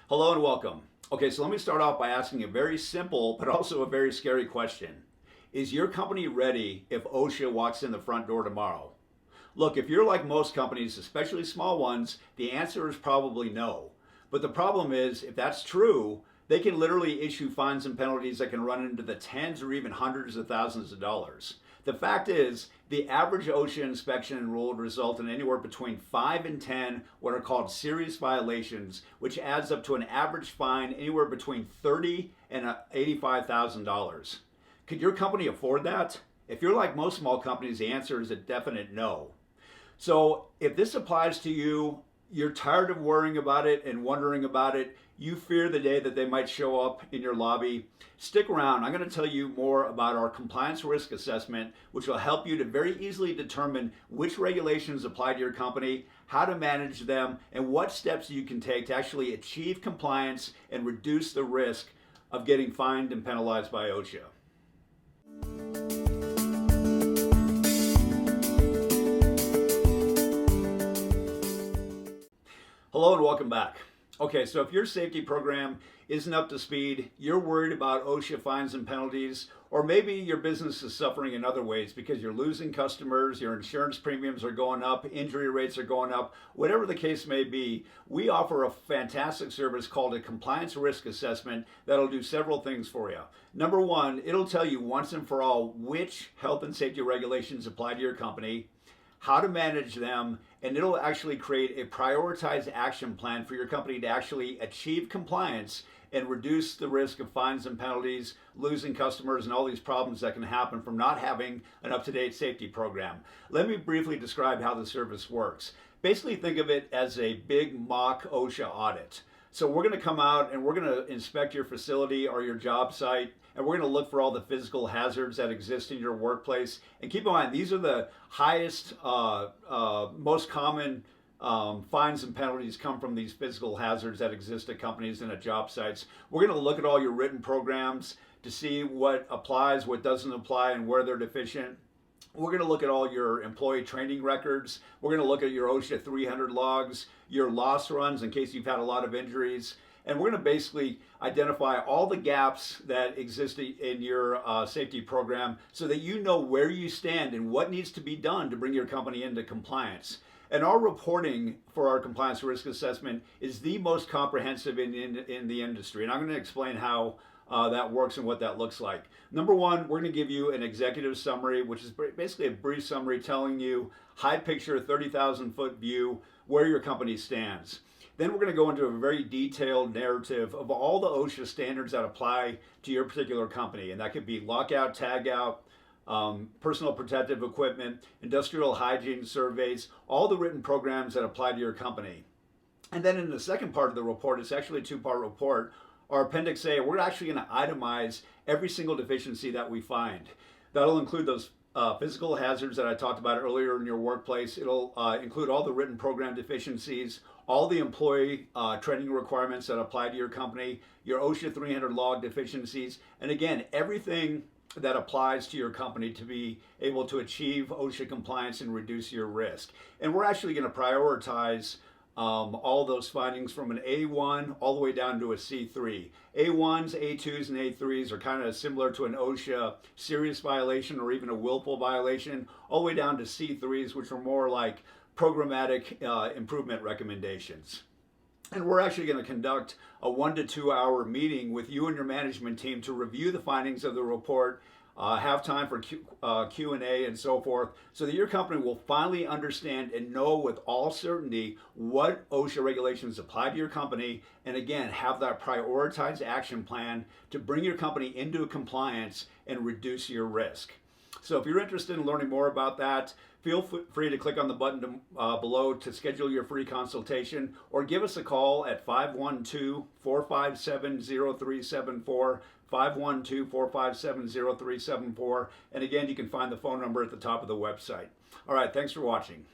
Hello and welcome. Okay, so let me start off by asking a very simple but also a very scary question. Is your company ready if OSHA walks in the front door tomorrow? Look, if you're like most companies, especially small ones, the answer is probably no. But the problem is, if that's true, they can literally issue fines and penalties that can run into the tens or even hundreds of thousands of dollars. The fact is, the average OSHA inspection and rule would result in anywhere between 5 and 10 what are called serious violations, which adds up to an average fine anywhere between $30,000 and $85,000. Could your company afford that? If you're like most small companies, the answer is a definite no. So if this applies to you, you're tired of worrying about it and wondering about it, you fear the day that they might show up in your lobby, stick around. I'm going to tell you more about our compliance risk assessment, which will help you to very easily determine which regulations apply to your company, how to manage them, and what steps you can take to actually achieve compliance and reduce the risk of getting fined and penalized by OSHA. Hello and welcome back. Okay, so if your safety program isn't up to speed, you're worried about OSHA fines and penalties, or maybe your business is suffering in other ways because you're losing customers, your insurance premiums are going up, injury rates are going up, whatever the case may be, we offer a fantastic service called a compliance risk assessment that'll do several things for you. Number one, it'll tell you once and for all which health and safety regulations apply to your company, how to manage them, and it'll actually create a prioritized action plan for your company to actually achieve compliance and reduce the risk of fines and penalties, losing customers, and all these problems that can happen from not having an up-to-date safety program. Let me briefly describe how the service works. Basically, think of it as a big mock OSHA audit. So we're going to come out and we're going to inspect your facility or your job site, and we're going to look for all the physical hazards that exist in your workplace. And keep in mind, these are the highest, most common fines and penalties come from these physical hazards that exist at companies and at job sites. We're going to look at all your written programs to see what applies, what doesn't apply, and where they're deficient. We're going to look at all your employee training records. We're going to look at your OSHA 300 logs, your loss runs in case you've had a lot of injuries. And we're going to basically identify all the gaps that exist in your safety program so that you know where you stand and what needs to be done to bring your company into compliance. And our reporting for our compliance risk assessment is the most comprehensive in the industry. And I'm going to explain how that works and what that looks like. Number one, we're going to give you an executive summary, which is basically a brief summary telling you high picture, 30,000 foot view where your company stands. Then we're going to go into a very detailed narrative of all the OSHA standards that apply to your particular company. And that could be lockout, tagout, personal protective equipment, industrial hygiene surveys, all the written programs that apply to your company. And then in the second part of the report, it's actually a two-part report, our Appendix A, we're actually going to itemize every single deficiency that we find. That'll include those physical hazards that I talked about earlier in your workplace. It'll include all the written program deficiencies, all the employee training requirements that apply to your company, your OSHA 300 log deficiencies, and again, everything that applies to your company to be able to achieve OSHA compliance and reduce your risk. And we're actually going to prioritize all those findings from an A1 all the way down to a C3. A1s, A2s, and A3s are kind of similar to an OSHA serious violation or even a willful violation, all the way down to C3s, which are more like programmatic improvement recommendations. And we're actually going to conduct a 1 to 2 hour meeting with you and your management team to review the findings of the report, have time for Q&A and so forth, so that your company will finally understand and know with all certainty what OSHA regulations apply to your company, and again, have that prioritized action plan to bring your company into compliance and reduce your risk. So if you're interested in learning more about that, feel free to click on the button below to schedule your free consultation, or give us a call at 512-457-0374, 512-457-0374. And again, you can find the phone number at the top of the website. All right, thanks for watching.